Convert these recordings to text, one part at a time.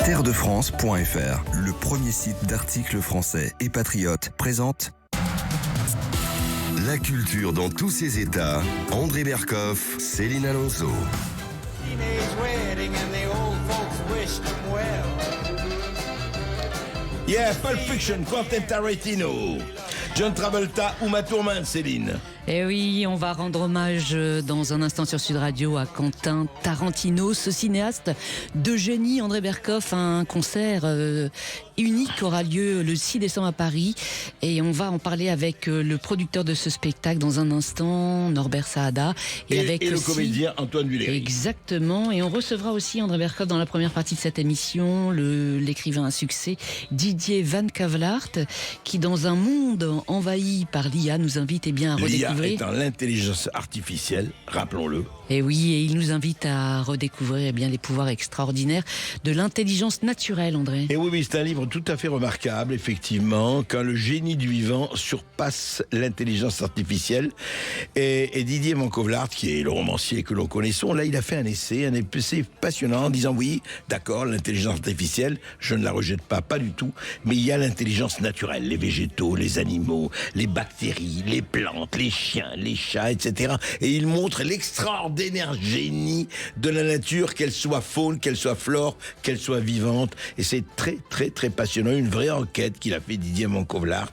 Terredefrance.fr, le premier site d'articles français et patriotes, présente La culture dans tous ses états. André Berkoff, Céline Alonso. Yeah, Pulp Fiction, Quentin Tarantino, John Travolta, Uma Thurman, Céline. Eh oui, on va rendre hommage dans un instant sur Sud Radio à Quentin Tarantino, ce cinéaste de génie. André Berkoff, un concert unique aura lieu le 6 décembre à Paris, et on va en parler avec le producteur de ce spectacle dans un instant, Norbert Saada, Et avec le aussi comédien Antoine Duléry. Exactement, et on recevra aussi André Berkoff dans la première partie de cette émission, l'écrivain à succès Didier Van Cavelaert, qui dans un monde envahi par l'IA nous invite à redécouvrir. L'IA étant l'intelligence artificielle, rappelons-le. Et oui, et il nous invite à redécouvrir les pouvoirs extraordinaires de l'intelligence naturelle, André. Et oui, c'est un livre tout à fait remarquable, effectivement, quand le génie du vivant surpasse l'intelligence artificielle. Et Didier Van Cavelaert, qui est le romancier que l'on connaissons, là, il a fait un essai passionnant, en disant oui, d'accord, l'intelligence artificielle, je ne la rejette pas du tout, mais il y a l'intelligence naturelle, les végétaux, les animaux, les bactéries, les plantes, les chiens, les chats, etc. Et il montre l'extraordinaire génie de la nature, qu'elle soit faune, qu'elle soit flore, qu'elle soit vivante. Et c'est très, très, très passionnant. Une vraie enquête qu'il a fait Didier Van Cavelaert.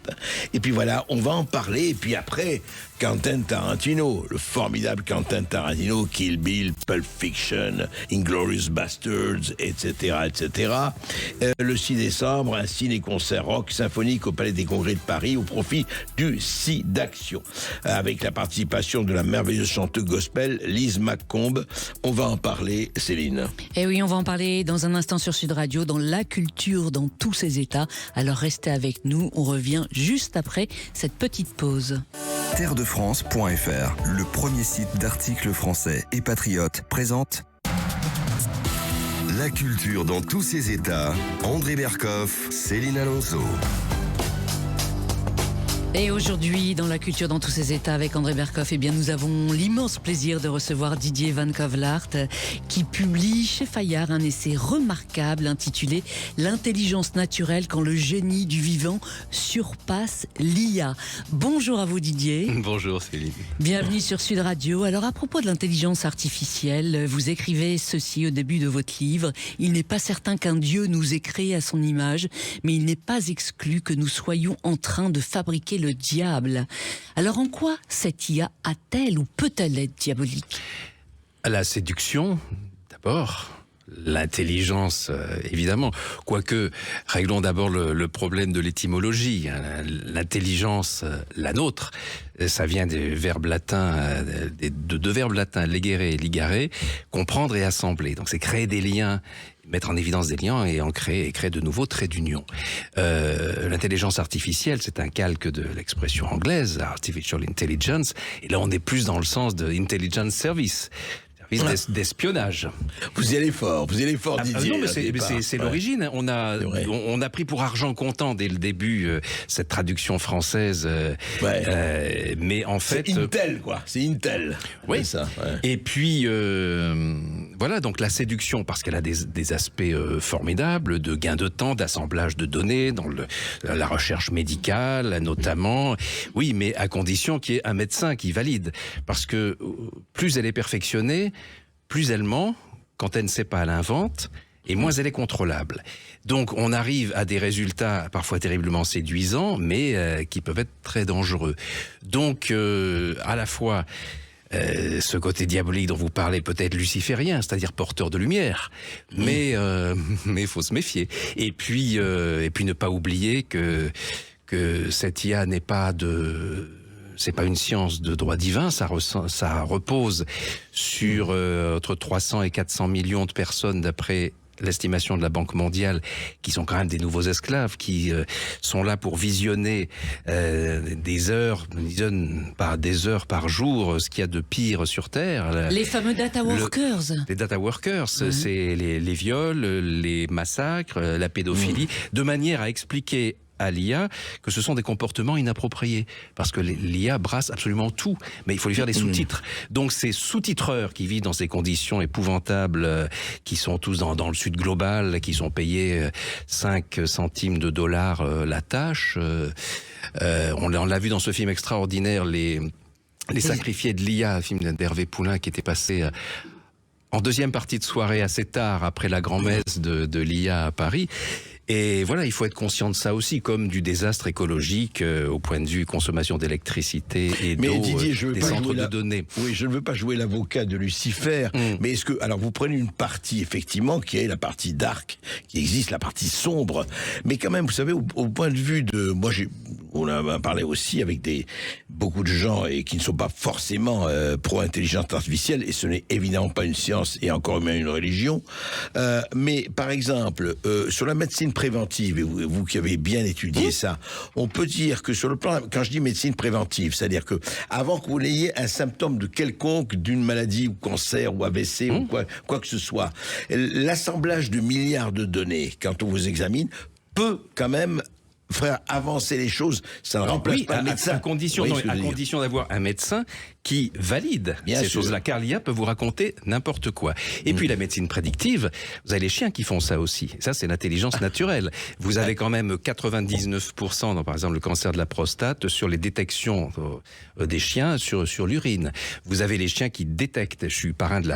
Et puis voilà, on va en parler. Et puis après, Quentin Tarantino, le formidable Quentin Tarantino, Kill Bill, Pulp Fiction, Inglourious Basterds, etc., etc. Le 6 décembre, un ciné-concert rock symphonique au Palais des Congrès de Paris au profit du SIDAction, avec la participation de la merveilleuse chanteuse gospel Lise McComb. On va en parler, Céline. Et oui, on va en parler dans un instant sur Sud Radio, dans la culture dans tous ses états. Alors restez avec nous, on revient juste après cette petite pause. Terredefrance.fr, le premier site d'articles français et patriotes, présente La culture dans tous ses états. André Berkoff, Céline Alonso. Et aujourd'hui, dans la culture dans tous ses états avec André Berkoff, nous avons l'immense plaisir de recevoir Didier Van Cavelaert, qui publie chez Fayard un essai remarquable intitulé L'intelligence naturelle quand le génie du vivant surpasse l'IA. Bonjour à vous, Didier. Bonjour Céline. Bienvenue sur Sud Radio. Alors, à propos de l'intelligence artificielle, vous écrivez ceci au début de votre livre: il n'est pas certain qu'un Dieu nous ait créé à son image, mais il n'est pas exclu que nous soyons en train de fabriquer le diable. Alors en quoi cette IA a-t-elle ou peut-elle être diabolique ? La séduction, d'abord. L'intelligence, évidemment. Quoique, réglons d'abord le problème de l'étymologie. L'intelligence, la nôtre, ça vient des verbes latins, de deux verbes latins, legere et ligare, comprendre et assembler. Donc c'est créer des liens, mettre en évidence des liens et créer de nouveaux traits d'union. L'intelligence artificielle, c'est un calque de l'expression anglaise, artificial intelligence, et là on est plus dans le sens de intelligence service. D'espionnage. Vous y allez fort, Didier. Non, mais c'est l'origine. On a pris pour argent comptant dès le début cette traduction française. Mais en fait, c'est Intel, quoi. C'est Intel. Oui. C'est ça. Ouais. Et puis voilà, donc la séduction, parce qu'elle a des aspects formidables de gain de temps, d'assemblage de données dans la recherche médicale, notamment. Oui, mais à condition qu'il y ait un médecin qui valide, parce que plus elle est perfectionnée, plus elle ment, quand elle ne sait pas, elle invente, et moins elle est contrôlable. Donc on arrive à des résultats parfois terriblement séduisants, mais qui peuvent être très dangereux. Donc à la fois ce côté diabolique dont vous parlez, peut-être luciférien, c'est-à-dire porteur de lumière, mais faut se méfier. Et puis ne pas oublier que cette IA c'est pas une science de droit divin, ça repose sur entre 300 et 400 millions de personnes d'après l'estimation de la Banque mondiale, qui sont quand même des nouveaux esclaves, qui sont là pour visionner des heures par jour, ce qu'il y a de pire sur Terre. Les fameux data workers. Les data workers, c'est les viols, les massacres, la pédophilie, de manière à expliquer à l'IA que ce sont des comportements inappropriés. Parce que l'IA brasse absolument tout, mais il faut lui faire des sous-titres. Donc ces sous-titreurs qui vivent dans ces conditions épouvantables, qui sont tous dans le sud global, qui sont payés 5 centimes de dollars la tâche, on l'a vu dans ce film extraordinaire, Les sacrifiés de l'IA, un film d'Hervé Poulain qui était passé en deuxième partie de soirée assez tard après la grand-messe de l'IA à Paris. Et voilà, il faut être conscient de ça aussi, comme du désastre écologique au point de vue consommation d'électricité et d'eau, des centres de données. Oui, je ne veux pas jouer l'avocat de Lucifer, mais est-ce que... Alors, vous prenez une partie, effectivement, qui est la partie dark, qui existe, la partie sombre, mais quand même, vous savez, au point de vue de... Moi, on a parlé aussi avec beaucoup de gens et qui ne sont pas forcément pro-intelligence artificielle, et ce n'est évidemment pas une science et encore moins une religion, mais par exemple, sur la médecine préventive, et vous qui avez bien étudié ça, on peut dire que sur le plan, quand je dis médecine préventive, c'est-à-dire que avant que vous n'ayez un symptôme de quelconque, d'une maladie ou cancer ou AVC ou quoi que ce soit, l'assemblage de milliards de données, quand on vous examine, peut quand même faire avancer les choses. Ça ne remplace pas le médecin. À condition d'avoir un médecin qui valide ces choses-là, car l'IA peut vous raconter n'importe quoi. Et puis la médecine prédictive, vous avez les chiens qui font ça aussi. Ça, c'est l'intelligence naturelle. Vous avez quand même 99% dans, par exemple, le cancer de la prostate sur les détections des chiens sur l'urine. Vous avez les chiens qui détectent, je suis parrain de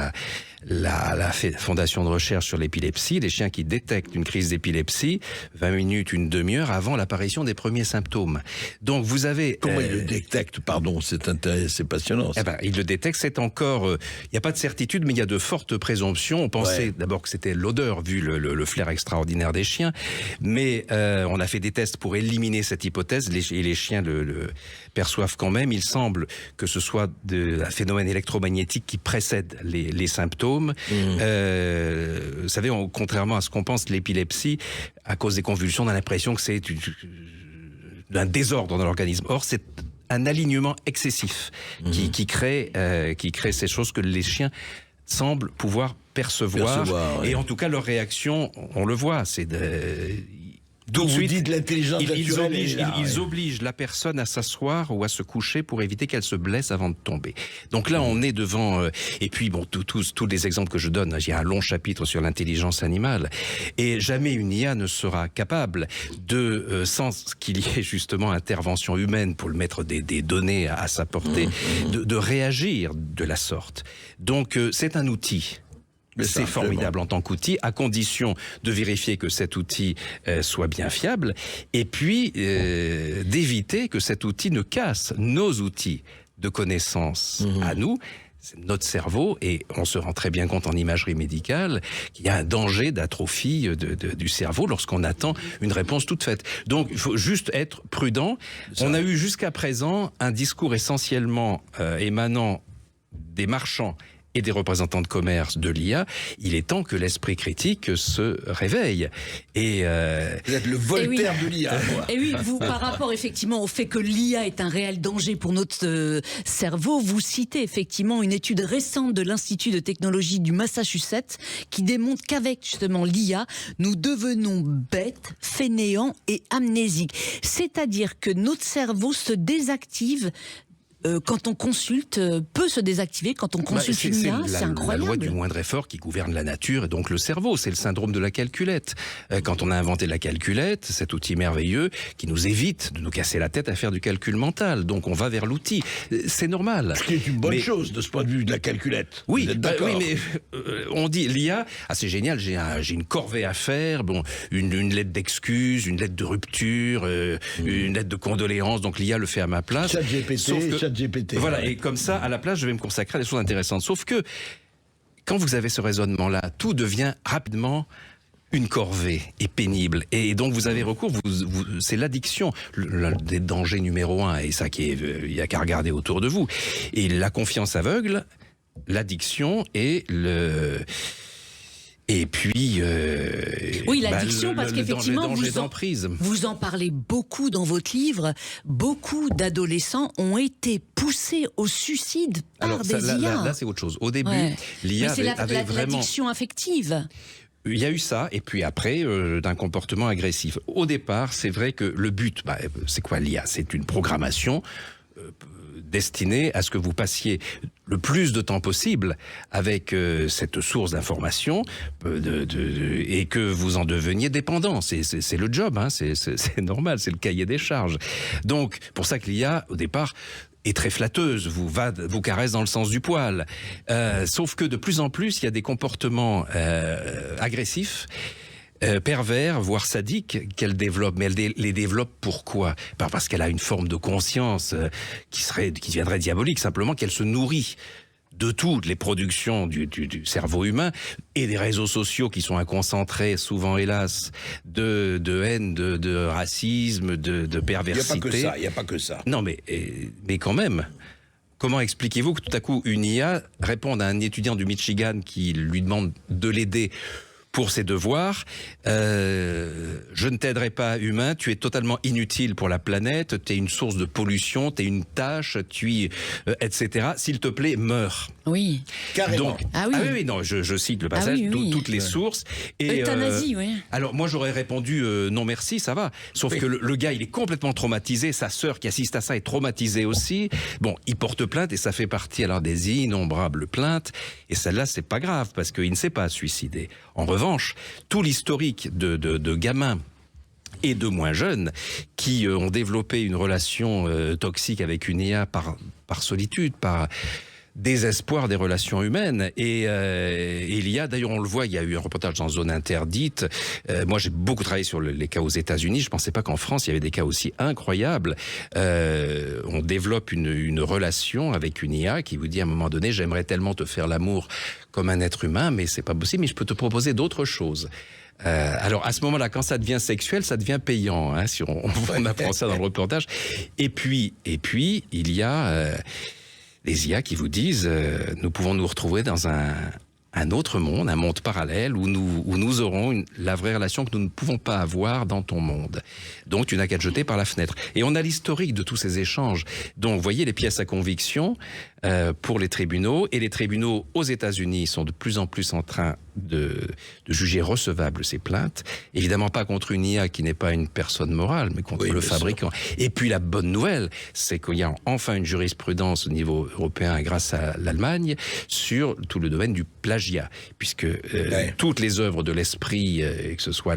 la fondation de recherche sur l'épilepsie, les chiens qui détectent une crise d'épilepsie 20 minutes, une demi-heure avant l'apparition des premiers symptômes. Donc vous avez... Comment ils le détectent, pardon, c'est passionnant. Il le détecte, c'est encore... Il n'y a pas de certitude, mais il y a de fortes présomptions. On pensait d'abord que c'était l'odeur, vu le flair extraordinaire des chiens, mais on a fait des tests pour éliminer cette hypothèse, et les chiens le perçoivent quand même. Il semble que ce soit un phénomène électromagnétique qui précède les symptômes. Vous savez, contrairement à ce qu'on pense, l'épilepsie, à cause des convulsions, on a l'impression que c'est un désordre dans l'organisme. Or, c'est un alignement excessif qui crée ces choses que les chiens semblent pouvoir percevoir. Et en tout cas, leur réaction, on le voit, c'est Donc vous dites l'intelligence naturelle. Ils obligent la personne à s'asseoir ou à se coucher pour éviter qu'elle se blesse avant de tomber. Donc là, on est devant... et puis, bon, tous les exemples que je donne, il y a un long chapitre sur l'intelligence animale. Et jamais une IA ne sera capable de, sans qu'il y ait justement intervention humaine pour le mettre des données à sa portée, de réagir de la sorte. Donc, c'est un outil. C'est formidable en tant qu'outil, à condition de vérifier que cet outil soit bien fiable, et puis d'éviter que cet outil ne casse nos outils de connaissance à nous. C'est notre cerveau, et on se rend très bien compte en imagerie médicale qu'il y a un danger d'atrophie du cerveau lorsqu'on attend une réponse toute faite. Donc il faut juste être prudent. On a eu jusqu'à présent un discours essentiellement émanant des marchands et des représentants de commerce de l'IA. Il est temps que l'esprit critique se réveille. Et vous êtes le Voltaire de l'IA. Et oui, vous, par rapport effectivement au fait que l'IA est un réel danger pour notre cerveau, vous citez effectivement une étude récente de l'Institut de technologie du Massachusetts qui démontre qu'avec justement l'IA, nous devenons bêtes, fainéants et amnésiques. C'est-à-dire que notre cerveau se désactive quand on consulte, peut se désactiver quand on consulte une IA, c'est incroyable. La loi du moindre effort qui gouverne la nature et donc le cerveau, c'est le syndrome de la calculette. Quand on a inventé la calculette, cet outil merveilleux qui nous évite de nous casser la tête à faire du calcul mental, donc on va vers l'outil. C'est normal. Ce qui est une bonne chose de ce point de vue de la calculette. Oui, vous êtes d'accord. Oui, mais on dit l'IA, c'est génial, j'ai une corvée à faire, bon, une lettre d'excuse, une lettre de rupture, une lettre de condoléances, donc l'IA le fait à ma place. GPT. Voilà, et comme ça, à la place, je vais me consacrer à des choses intéressantes. Sauf que, quand vous avez ce raisonnement-là, tout devient rapidement une corvée et pénible. Et donc, vous avez recours, c'est l'addiction, l'un des dangers numéro 1, et ça il n'y a qu'à regarder autour de vous. Et la confiance aveugle, l'addiction et Et puis, oui, l'addiction, parce qu'effectivement, vous en parlez beaucoup dans votre livre. Beaucoup d'adolescents ont été poussés au suicide par des IA. Là, c'est autre chose. Au début, l'IA avait vraiment... l'addiction affective. il y a eu ça, et puis après, d'un comportement agressif. Au départ, c'est vrai que le but, c'est quoi l'IA? C'est une programmation destinée à ce que vous passiez le plus de temps possible avec cette source d'information et que vous en deveniez dépendant. C'est le job, hein, c'est normal, c'est le cahier des charges. Donc, pour ça que l'IA, au départ, est très flatteuse, vous caresse dans le sens du poil. Sauf que de plus en plus, il y a des comportements agressifs, pervers, voire sadiques qu'elle développe. Mais elle les développe pourquoi? Parce qu'elle a une forme de conscience qui deviendrait diabolique, simplement qu'elle se nourrit de toutes les productions du cerveau humain et des réseaux sociaux qui sont un concentré, souvent hélas, de haine, de racisme, de perversité. Il n'y a pas que ça. Non, mais quand même. Comment expliquez-vous que tout à coup une IA réponde à un étudiant du Michigan qui lui demande de l'aider pour ses devoirs, je ne t'aiderai pas, humain, tu es totalement inutile pour la planète, tu es une source de pollution, tu es une tâche, etc. S'il te plaît, meurs. Oui. Carrément. Donc, oui, non, je cite le passage, toutes les sources. Et, euthanasie, oui. Alors, moi, j'aurais répondu non merci, ça va. Sauf que le gars, il est complètement traumatisé, sa sœur qui assiste à ça est traumatisée aussi. Bon, il porte plainte et ça fait partie alors des innombrables plaintes. Et celle-là, c'est pas grave parce qu'il ne s'est pas suicidé. En revanche, tout l'historique de gamins et de moins jeunes qui ont développé une relation toxique avec une IA par solitude, par désespoir des relations humaines. Et il y a, d'ailleurs on le voit, il y a eu un reportage dans Zone Interdite. Moi j'ai beaucoup travaillé sur les cas aux États-Unis. Je pensais pas qu'en France il y avait des cas aussi incroyables. On développe une relation avec une IA qui vous dit à un moment donné, j'aimerais tellement te faire l'amour comme un être humain, mais c'est pas possible, mais je peux te proposer d'autres choses. Alors à ce moment-là, quand ça devient sexuel, ça devient payant, hein, si on apprend ça dans le reportage. Et puis il y a les IA qui vous disent nous pouvons nous retrouver dans un autre monde, un monde parallèle où nous aurons la vraie relation que nous ne pouvons pas avoir dans ton monde. Donc tu n'as qu'à te jeter par la fenêtre. Et on a l'historique de tous ces échanges. Donc vous voyez les pièces à conviction pour les tribunaux, et les tribunaux aux États-Unis sont de plus en plus en train de juger recevables ces plaintes. Évidemment pas contre une IA qui n'est pas une personne morale, mais contre le fabricant. Et puis la bonne nouvelle, c'est qu'il y a enfin une jurisprudence au niveau européen grâce à l'Allemagne sur tout le domaine du plagiat, puisque toutes les œuvres de l'esprit, que ce soit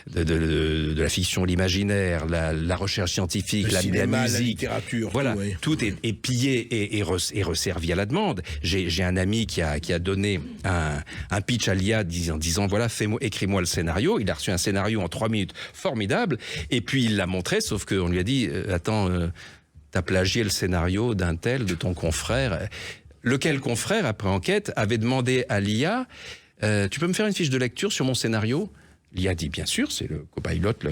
de la fiction, l'imaginaire, la recherche scientifique, la musique, la littérature, voilà, tout est pillé et resservi à la demande. J'ai un ami qui a donné un pitch à l'IA en disant voilà, écris-moi le scénario. Il a reçu un scénario en 3 minutes formidable, et puis il l'a montré, sauf qu'on lui a dit attends, t'as plagié le scénario d'un tel, de ton confrère. Lequel confrère, après enquête, avait demandé à l'IA tu peux me faire une fiche de lecture sur mon scénario? L'IA dit bien sûr, c'est le copilote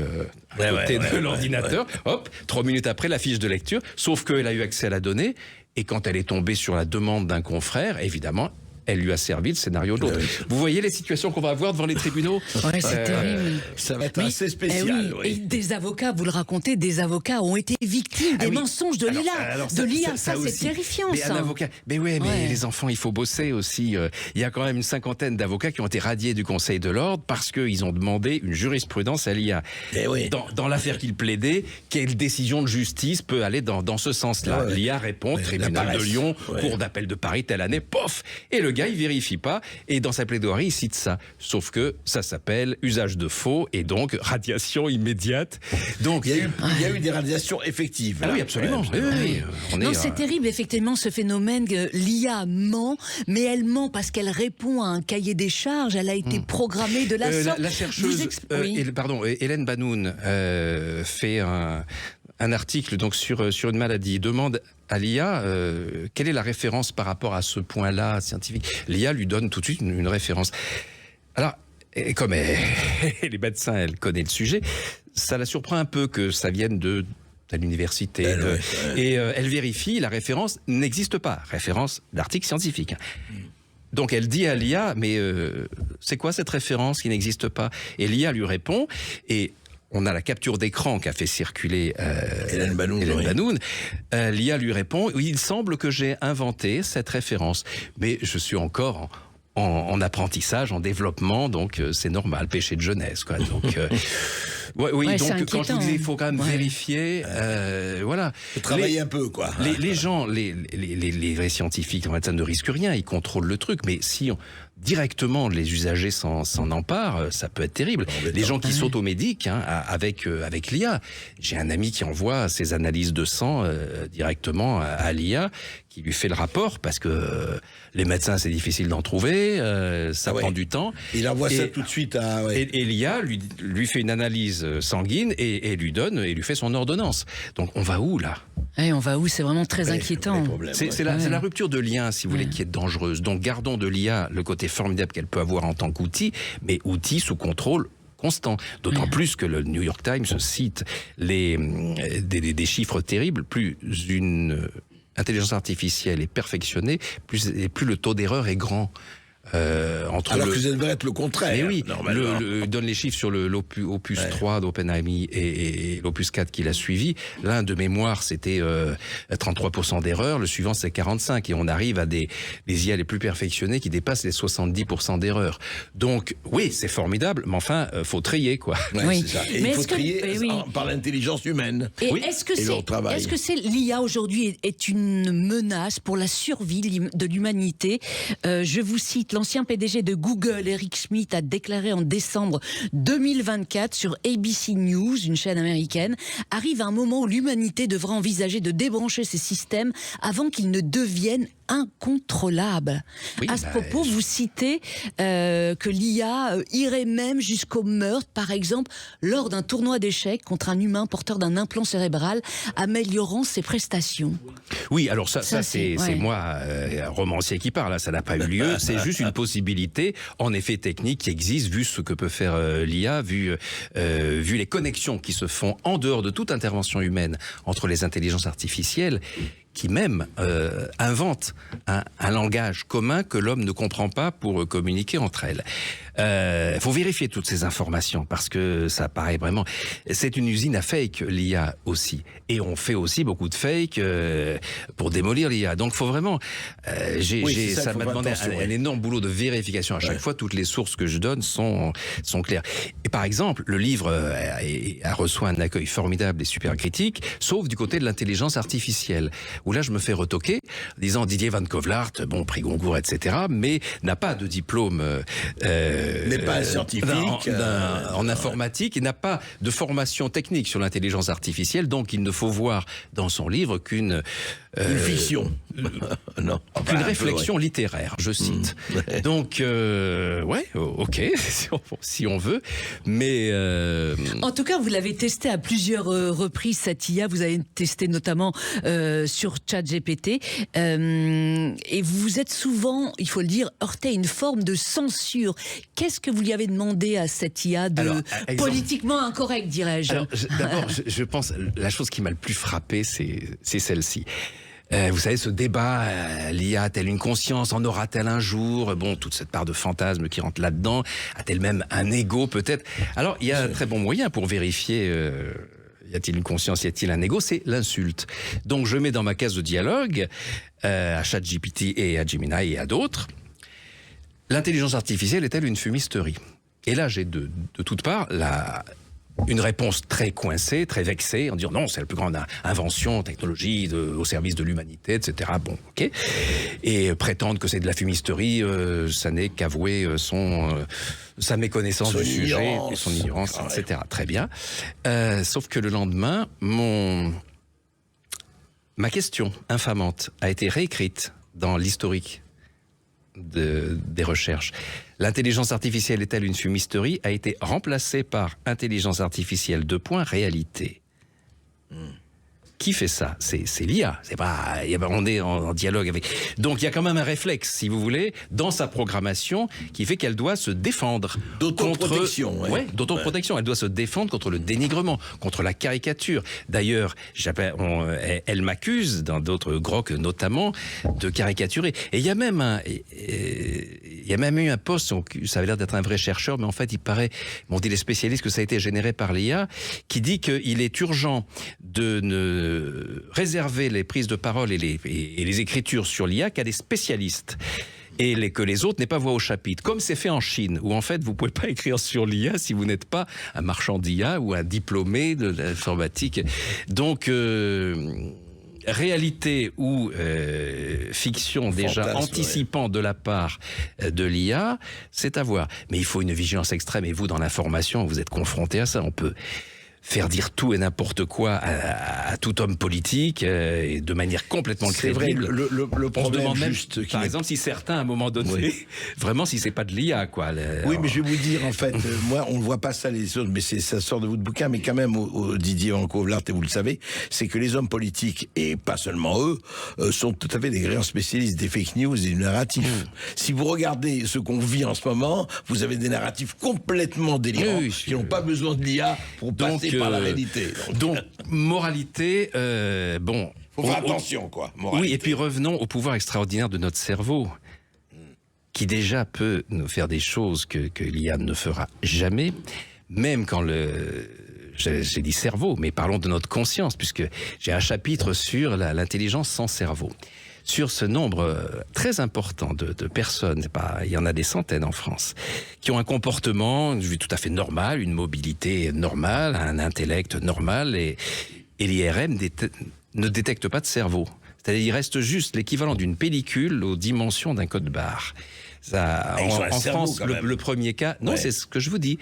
à côté de l'ordinateur. Hop, 3 minutes après, la fiche de lecture, sauf qu'elle a eu accès à la donnée, et quand elle est tombée sur la demande d'un confrère, évidemment, elle lui a servi le scénario de l'autre. Vous voyez les situations qu'on va avoir devant les tribunaux? Ouais, c'est terrible. Ça va être assez spécial. Et des avocats, vous le racontez, des avocats ont été victimes des mensonges de l'IA. Ça, c'est terrifiant, mais ça. Un avocat, mais les enfants, il faut bosser aussi. Il y a quand même une 50aine d'avocats qui ont été radiés du Conseil de l'Ordre parce qu'ils ont demandé une jurisprudence à l'IA. Dans l'affaire qu'ils plaidaient, quelle décision de justice peut aller dans ce sens-là? L'IA répond, tribunal de Lyon, cour d'appel de Paris, telle année, pof. Et le gars, il vérifie pas, et dans sa plaidoirie, il cite ça. Sauf que ça s'appelle usage de faux, et donc radiation immédiate. Donc il y a eu des radiations effectives. Ah oui, absolument. C'est terrible, effectivement, ce phénomène que l'IA ment, mais elle ment parce qu'elle répond à un cahier des charges. Elle a été programmée de la sorte. La chercheuse, Hélène Banoun fait un article donc sur une maladie. Demande à l'IA quelle est la référence par rapport à ce point-là scientifique. L'IA lui donne tout de suite une référence. Alors, et comme les médecins, elle connaît le sujet, ça la surprend un peu que ça vienne de l'université. Et elle vérifie, la référence n'existe pas. Référence d'article scientifique. Donc elle dit à l'IA, mais c'est quoi cette référence qui n'existe pas? Et l'IA lui répond, et on a la capture d'écran qu'a fait circuler Hélène Banoun. L'IA lui répond, oui, il semble que j'ai inventé cette référence, mais je suis encore en apprentissage, en développement, donc c'est normal, péché de jeunesse, quoi. Donc, oui, donc quand je vous dis, il faut quand même vérifier, voilà. Faut travailler un peu, quoi. Les gens, les vrais scientifiques, en fait, ça ne risque rien, ils contrôlent le truc, mais si directement les usagers s'en emparent, ça peut être terrible. Les gens qui s'automédiquent avec l'IA. J'ai un ami qui envoie ses analyses de sang directement à l'IA, qui lui fait le rapport, parce que les médecins, c'est difficile d'en trouver, ça prend du temps. Il envoie ça tout de suite à... Et l'IA lui fait une analyse sanguine et lui fait son ordonnance. Donc on va où, là ? On va où ? C'est vraiment très inquiétant. C'est la rupture de lien, si vous voulez, qui est dangereuse. Donc gardons de l'IA le côté formidable qu'elle peut avoir en tant qu'outil, mais outil sous contrôle constant. D'autant plus que le New York Times cite des chiffres terribles. Plus une intelligence artificielle est perfectionnée, plus le taux d'erreur est grand. Alors que ça devrait être le contraire. Mais oui, normalement. donne les chiffres sur l'Opus 3 d'OpenAI et l'Opus 4 qui l'a suivi. L'un de mémoire, c'était 33% d'erreurs, le suivant c'est 45%, et on arrive à des IA les plus perfectionnés qui dépassent les 70% d'erreurs. Donc oui, c'est formidable, mais enfin, faut trier, quoi. C'est ça. Et il faut trier par l'intelligence humaine. Et est-ce que c'est l'IA aujourd'hui est une menace pour la survie de l'humanité ? Je vous cite l'ancien PDG de Google, Eric Schmidt, a déclaré en décembre 2024 sur ABC News, une chaîne américaine, arrive un moment où l'humanité devra envisager de débrancher ces systèmes avant qu'ils ne deviennent incontrôlables. À ce propos, vous citez que l'IA irait même jusqu'au meurtre, par exemple, lors d'un tournoi d'échecs contre un humain porteur d'un implant cérébral, améliorant ses prestations. Oui, alors ça c'est moi, un romancier qui parle, ça n'a pas eu lieu, c'est juste une possibilité, en effet technique, qui existe, vu ce que peut faire l'IA, vu les connexions qui se font en dehors de toute intervention humaine entre les intelligences artificielles, qui même inventent un langage commun que l'homme ne comprend pas pour communiquer entre elles. Faut vérifier toutes ces informations, parce que ça paraît vraiment... C'est une usine à fake, l'IA aussi. Et on fait aussi beaucoup de fake pour démolir l'IA. Donc faut vraiment... ça m'a demandé un énorme boulot de vérification. À chaque fois, toutes les sources que je donne sont claires. Et par exemple, le livre a reçu un accueil formidable et super critique, sauf du côté de l'intelligence artificielle, où là je me fais retoquer, disant Didier Van Kovlart, bon, prix Goncourt, etc., mais n'a pas de diplôme... n'est pas un scientifique en informatique, il n'a pas de formation technique sur l'intelligence artificielle, donc il ne faut voir dans son livre qu'une fiction, non, qu'une réflexion littéraire, je cite. Donc, ok, si on veut, mais... En tout cas, vous l'avez testé à plusieurs reprises, cette IA, vous avez testé notamment sur ChatGPT, et vous vous êtes souvent, il faut le dire, heurté à une forme de censure. Qu'est-ce que vous lui avez demandé à cette IA de politiquement incorrect, dirais-je ? D'abord, je pense, la chose qui m'a le plus frappé, c'est celle-ci. Vous savez, ce débat, l'IA a-t-elle une conscience, en aura-t-elle un jour ? Bon, toute cette part de fantasme qui rentre là-dedans, a-t-elle même un ego peut-être ? Alors, il y a un très bon moyen pour vérifier... y a-t-il une conscience, y a-t-il un ego ? C'est l'insulte. Donc je mets dans ma case de dialogue, à ChatGPT et à Gemini et à d'autres, l'intelligence artificielle est-elle une fumisterie ? Et là, j'ai de toutes parts une réponse très coincée, très vexée, en disant non, c'est la plus grande invention, technologie au service de l'humanité, etc. Bon, ok. Et prétendre que c'est de la fumisterie, ça n'est qu'avouer sa méconnaissance du sujet, et son ignorance, etc. Très bien. Sauf que le lendemain, ma question infamante a été réécrite dans l'historique des recherches. L'intelligence artificielle est-elle une fumisterie a été remplacée par intelligence artificielle réalité. Qui fait ça ? C'est l'IA. C'est pas, on est en dialogue avec. Donc il y a quand même un réflexe, si vous voulez, dans sa programmation, qui fait qu'elle doit se défendre d'autoprotection. D'autoprotection. Elle doit se défendre contre le dénigrement, contre la caricature. D'ailleurs, elle m'accuse, dans d'autres grocs notamment, de caricaturer. Et il y a même eu un post, ça avait l'air d'être un vrai chercheur, mais en fait, il paraît, m'ont dit les spécialistes, que ça a été généré par l'IA, qui dit qu'il est urgent de ne réserver les prises de parole et les écritures sur l'IA qu'à des spécialistes. et que les autres n'aient pas voix au chapitre. Comme c'est fait en Chine, où en fait vous pouvez pas écrire sur l'IA si vous n'êtes pas un marchand d'IA ou un diplômé de l'informatique. Donc réalité ou fiction déjà Fantasme, anticipant de la part de l'IA, c'est à voir. Mais il faut une vigilance extrême, et vous, dans l'information, vous êtes confronté à ça. On peut faire dire tout et n'importe quoi à tout homme politique et de manière complètement C'est vrai, crédible. le On se problème demande même, juste... par exemple, si certains, à un moment donné, vraiment, si c'est pas de l'IA, quoi. Oui, mais je vais vous dire, en fait, moi, on ne voit pas ça les autres, mais ça sort de votre bouquin, mais quand même, au Didier Van Cauwelaert, et vous le savez, c'est que les hommes politiques, et pas seulement eux, sont tout à fait des grands spécialistes des fake news et du narratif. Si vous regardez ce qu'on vit en ce moment, vous avez des narratifs complètement délirants, qui n'ont pas besoin de l'IA pour passer par la réalité. Donc, moralité, bon... Faut faire attention, quoi. Moralité. Oui, et puis revenons au pouvoir extraordinaire de notre cerveau, qui déjà peut nous faire des choses que l'IA ne fera jamais, même quand j'ai dit cerveau, mais parlons de notre conscience, puisque j'ai un chapitre sur l'intelligence sans cerveau. Sur ce nombre très important de personnes, il y en a des centaines en France, qui ont un comportement tout à fait normal, une mobilité normale, un intellect normal, et l'IRM ne détecte pas de cerveau. C'est-à-dire qu'il reste juste l'équivalent d'une pellicule aux dimensions d'un code barre. Ça, en France, le premier cas... Non, c'est ce que je vous dis.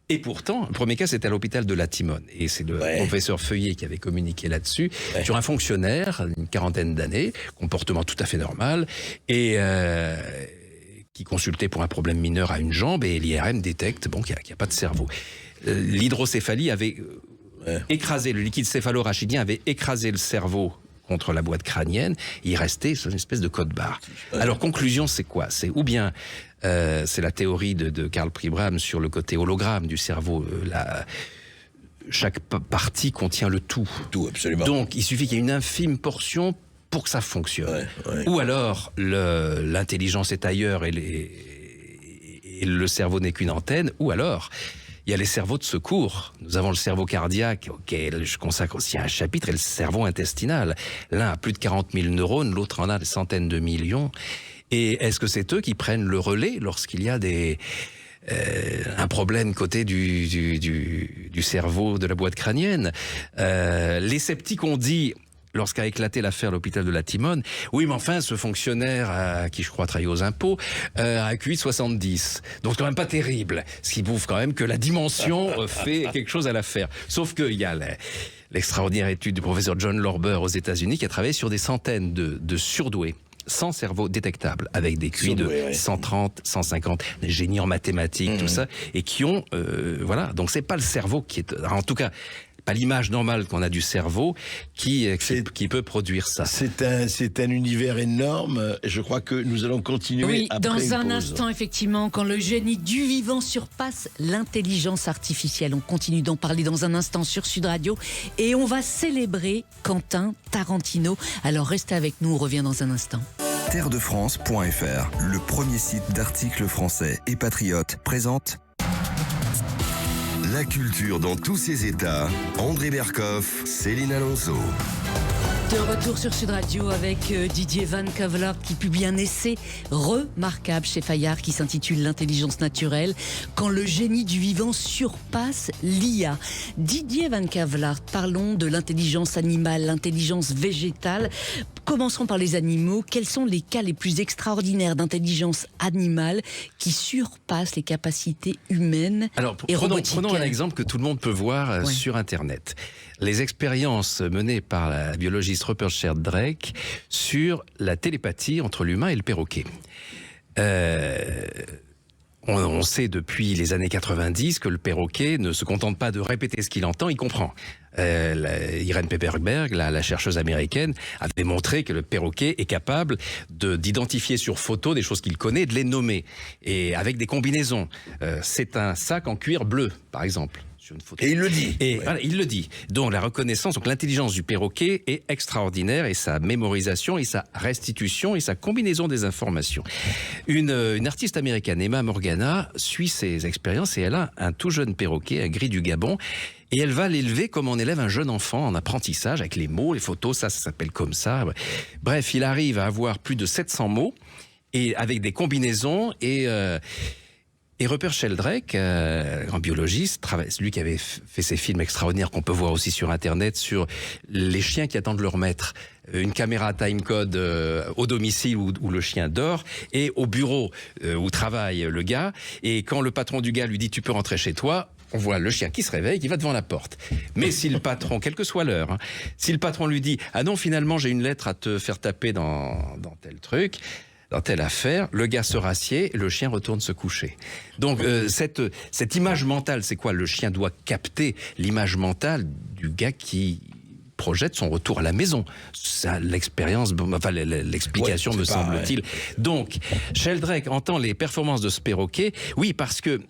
Et pourtant, le premier cas, c'était à l'hôpital de la Timone. Et c'est le professeur Feuillet qui avait communiqué là-dessus, sur un fonctionnaire, une quarantaine d'années, comportement tout à fait normal, et qui consultait pour un problème mineur à une jambe, et l'IRM détecte qu'il n'y a pas de cerveau. L'hydrocéphalie avait écrasé, le liquide céphalorachidien avait écrasé le cerveau contre la boîte crânienne, il restait une espèce de code barre. Alors, conclusion, c'est quoi? C'est ou bien... c'est la théorie de Karl Pribram sur le côté hologramme du cerveau. Chaque partie contient le tout. Tout, absolument. Donc, il suffit qu'il y ait une infime portion pour que ça fonctionne. Ou alors, l'intelligence est ailleurs et le cerveau n'est qu'une antenne. Ou alors, il y a les cerveaux de secours. Nous avons le cerveau cardiaque, auquel je consacre aussi un chapitre, et le cerveau intestinal. L'un a plus de 40 000 neurones, l'autre en a des centaines de millions. Et est-ce que c'est eux qui prennent le relais lorsqu'il y a un problème côté du cerveau de la boîte crânienne? Les sceptiques ont dit, lorsqu'a éclaté l'affaire à l'hôpital de la Timone, oui, mais enfin, ce fonctionnaire, à qui je crois travaille aux impôts, a un QI de 70. Donc c'est quand même pas terrible. Ce qui prouve quand même que la dimension fait quelque chose à l'affaire. Sauf qu'il y a l'extraordinaire étude du professeur John Lorber aux États-Unis qui a travaillé sur des centaines de surdoués, sans cerveau détectable, avec des QI de 130, 150, des génies en mathématiques, tout ça, et qui ont, voilà, donc c'est pas le cerveau qui est, en tout cas, pas l'image normale qu'on a du cerveau qui peut produire ça. C'est un univers énorme. Je crois que nous allons continuer après dans une un pause. instant, effectivement, quand le génie du vivant surpasse l'intelligence artificielle. On continue d'en parler dans un instant sur Sud Radio et on va célébrer Quentin Tarantino. Alors restez avec nous, on revient dans un instant. Terredefrance.fr, le premier site d'articles français et patriotes, présente la culture dans tous ses états. André Berkoff, Céline Alonso. De retour sur Sud Radio avec Didier Van Cauwelaert qui publie un essai remarquable chez Fayard qui s'intitule L'intelligence naturelle, quand le génie du vivant surpasse l'IA. Didier Van Cauwelaert, parlons de l'intelligence animale, l'intelligence végétale. Commençons par les animaux. Quels sont les cas les plus extraordinaires d'intelligence animale qui surpassent les capacités humaines et robotiques? Prenons un exemple que tout le monde peut voir sur Internet. Les expériences menées par la biologiste Rupert Sheldrake sur la télépathie entre l'humain et le perroquet. On sait depuis les années 90 que le perroquet ne se contente pas de répéter ce qu'il entend, il comprend. Irene Pepperberg, la chercheuse américaine, avait montré que le perroquet est capable d'identifier sur photo des choses qu'il connaît et de les nommer. Et avec des combinaisons. C'est un sac en cuir bleu, par exemple. Sur une photo. Et il le dit. Et voilà, il le dit. Donc la reconnaissance, donc l'intelligence du perroquet est extraordinaire et sa mémorisation et sa restitution et sa combinaison des informations. Une artiste américaine, Emma Morgana, suit ses expériences et elle a un tout jeune perroquet, un gris du Gabon. Et elle va l'élever comme on élève un jeune enfant en apprentissage avec les mots, les photos, ça s'appelle comme ça. Bref, il arrive à avoir plus de 700 mots. et avec des combinaisons et Rupert Sheldrake, grand biologiste, celui qui avait fait ces films extraordinaires qu'on peut voir aussi sur Internet, sur les chiens qui attendent leur maître. Une caméra timecode au domicile où le chien dort, et au bureau où travaille le gars. Et quand le patron du gars lui dit « tu peux rentrer chez toi », on voit le chien qui se réveille, qui va devant la porte. Mais si le patron, quelle que soit l'heure, hein, si le patron lui dit « ah non, finalement j'ai une lettre à te faire taper dans tel truc », dans telle affaire, le gars se rassied, le chien retourne se coucher. Donc cette image mentale, c'est quoi? Le chien doit capter l'image mentale du gars qui projette son retour à la maison. Ça, l'expérience, enfin l'explication me semble-t-il. Donc, Sheldrake entend les performances de ce perroquet, oui, parce que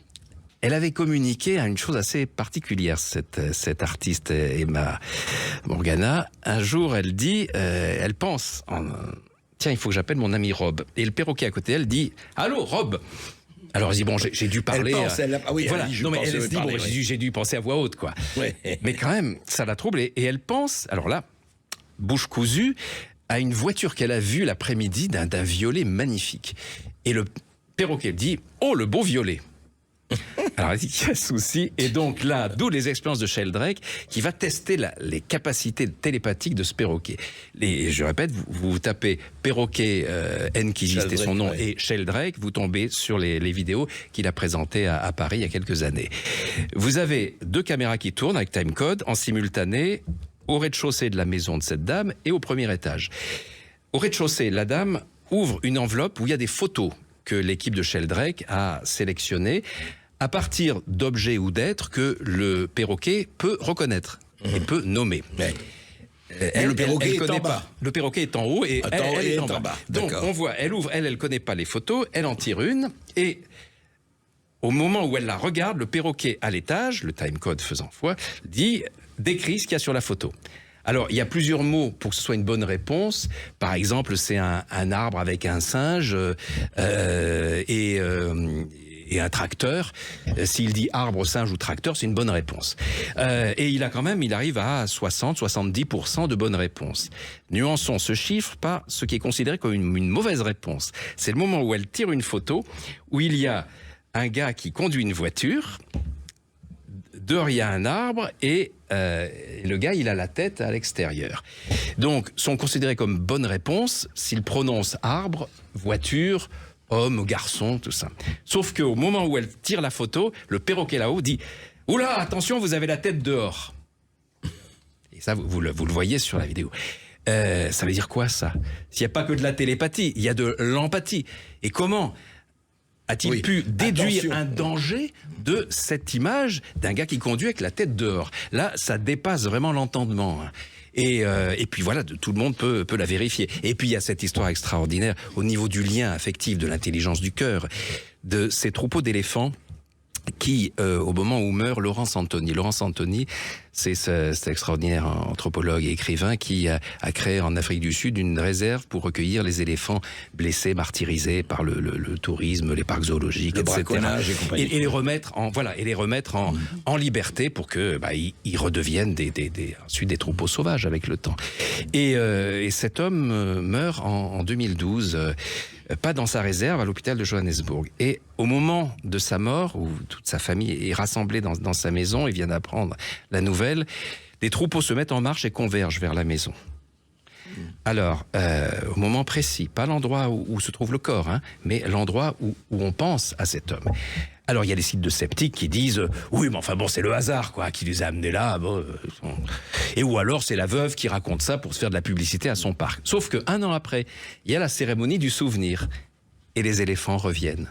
elle avait communiqué à une chose assez particulière, cette artiste Emma Morgana. Un jour, elle dit, elle pense tiens, il faut que j'appelle mon ami Rob. Et le perroquet à côté d'elle dit « Allô, Rob ?» Alors elle dit « Bon, j'ai dû parler... » voilà. Elle se dit « Bon, j'ai dû penser à voix haute, quoi. Ouais. » Mais quand même, ça la trouble. Et elle pense, alors là, bouche cousue, à une voiture qu'elle a vue l'après-midi d'un violet magnifique. Et le perroquet dit « Oh, le beau violet !» Alors, il y a un souci. Et donc là, d'où les expériences de Sheldrake qui va tester les capacités télépathiques de ce perroquet. Je répète, vous tapez perroquet N-Kiji, c'était son nom, et Sheldrake, vous tombez sur les vidéos qu'il a présentées à Paris il y a quelques années. Vous avez 2 caméras qui tournent avec timecode en simultané au rez-de-chaussée de la maison de cette dame et au premier étage. Au rez-de-chaussée, la dame ouvre une enveloppe où il y a des photos que l'équipe de Sheldrake a sélectionnées à partir d'objets ou d'êtres que le perroquet peut reconnaître et peut nommer. Le perroquet est en bas. Le perroquet est en haut et elle est en bas. Donc on voit, elle ouvre, elle connaît pas les photos, elle en tire une et au moment où elle la regarde, le perroquet à l'étage, le timecode faisant foi, décrit ce qu'il y a sur la photo. Alors, il y a plusieurs mots pour que ce soit une bonne réponse. Par exemple, c'est un arbre avec un singe et un tracteur. S'il dit arbre, singe ou tracteur, c'est une bonne réponse. Et il arrive à 60-70% de bonnes réponses. Nuançons ce chiffre par ce qui est considéré comme une mauvaise réponse. C'est le moment où elle tire une photo où il y a un gars qui conduit une voiture. Dehors, il y a un arbre et le gars, il a la tête à l'extérieur. Donc, sont considérés comme bonnes réponses s'il prononce arbre, voiture, homme, garçon, tout ça. Sauf qu'au moment où elle tire la photo, le perroquet là-haut dit « Oula, attention, vous avez la tête dehors !» Et ça, vous le voyez sur la vidéo. Ça veut dire quoi, ça? S'il n'y a pas que de la télépathie, il y a de l'empathie. Et comment a-t-il pu déduire un danger de cette image d'un gars qui conduit avec la tête dehors? Là, ça dépasse vraiment l'entendement. Et puis voilà, tout le monde peut la vérifier. Et puis il y a cette histoire extraordinaire au niveau du lien affectif, de l'intelligence du cœur, de ces troupeaux d'éléphants qui, au moment où meurt Laurence Anthony. Laurence Anthony, c'est cet extraordinaire anthropologue et écrivain qui a créé en Afrique du Sud une réserve pour recueillir les éléphants blessés, martyrisés par le tourisme, les parcs zoologiques, etc. Et les remettre en liberté pour que ils redeviennent ensuite des troupeaux sauvages avec le temps. Et cet homme meurt en 2012. Pas dans sa réserve, à l'hôpital de Johannesburg. Et au moment de sa mort, où toute sa famille est rassemblée dans sa maison et vient d'apprendre la nouvelle, des troupeaux se mettent en marche et convergent vers la maison. Alors, au moment précis, pas l'endroit où se trouve le corps, mais l'endroit où on pense à cet homme. Alors, il y a des sites de sceptiques qui disent « Oui, mais enfin bon, c'est le hasard, quoi, qui les a amenés là. » Et ou alors, c'est la veuve qui raconte ça pour se faire de la publicité à son parc. Sauf qu'un an après, il y a la cérémonie du souvenir. Et les éléphants reviennent.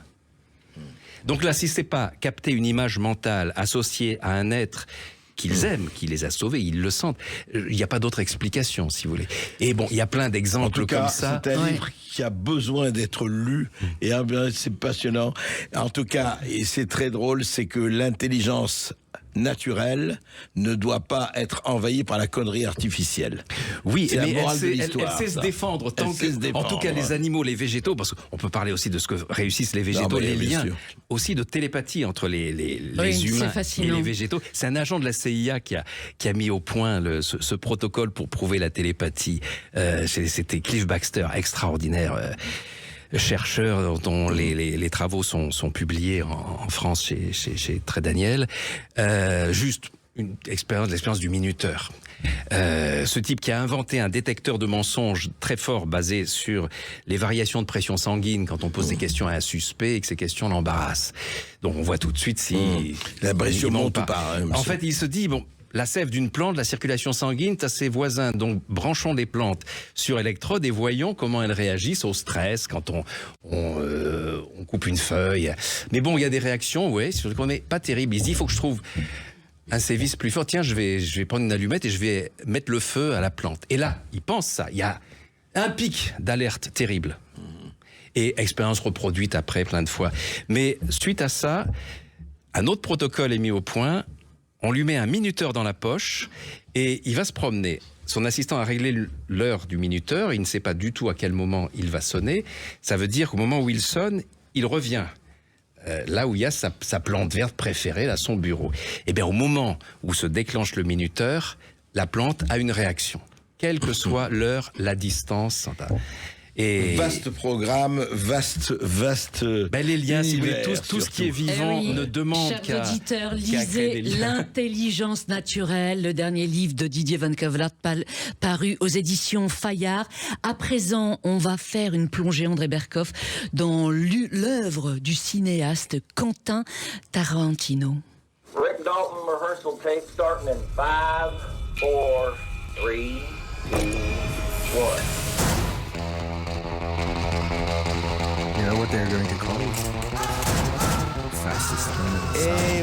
Donc là, si c'est pas capter une image mentale associée à un être qu'ils aiment, qui les a sauvés, ils le sentent. Il n'y a pas d'autre explication, si vous voulez. Et bon, il y a plein d'exemples comme ça. C'est un livre qui a besoin d'être lu, et c'est passionnant. En tout cas, et c'est très drôle, c'est que l'intelligence naturelle ne doit pas être envahie par la connerie artificielle. Oui, mais elle sait se défendre. En tout cas, les animaux, les végétaux, parce qu'on peut parler aussi de ce que réussissent les végétaux, les liens aussi de télépathie entre les humains et les végétaux. C'est un agent de la CIA qui a mis au point ce protocole pour prouver la télépathie. C'était Cliff Baxter, extraordinaire chercheur dont les travaux sont publiés en France chez Très Daniel. Juste l'expérience du minuteur. Ce type qui a inventé un détecteur de mensonges très fort basé sur les variations de pression sanguine quand on pose des questions à un suspect et que ces questions l'embarrassent. Donc on voit tout de suite si la pression monte ou pas. En fait, il se dit la sève d'une plante, la circulation sanguine, t'as ses voisins. Donc, branchons les plantes sur électrode et voyons comment elles réagissent au stress quand on coupe une feuille. Mais bon, il y a des réactions, ouais, sur qu'on n'est pas terrible. Il se dit, il faut que je trouve un sévice plus fort. Tiens, je vais prendre une allumette et je vais mettre le feu à la plante. Et là, il pense ça. Il y a un pic d'alerte terrible. Et expérience reproduite après plein de fois. Mais suite à ça, un autre protocole est mis au point. On lui met un minuteur dans la poche et il va se promener. Son assistant a réglé l'heure du minuteur. Il ne sait pas du tout à quel moment il va sonner. Ça veut dire qu'au moment où il sonne, il revient là où il y a sa plante verte préférée, là, son bureau. Et bien, au moment où se déclenche le minuteur, la plante a une réaction. Quelle que soit l'heure, la distance. Et vaste programme, vaste les liens, univers, tout ce qui est vivant ne demande qu'à... Chers auditeurs, lisez L'intelligence naturelle, le dernier livre de Didier Van Kevelaert paru aux éditions Fayard. À présent, on va faire une plongée, André Berkoff, dans l'œuvre du cinéaste Quentin Tarantino. Rick Dalton rehearsal tape starting in 5, 4, 3, 2, 1. You know what they're going to call it? Fastest man in the Eh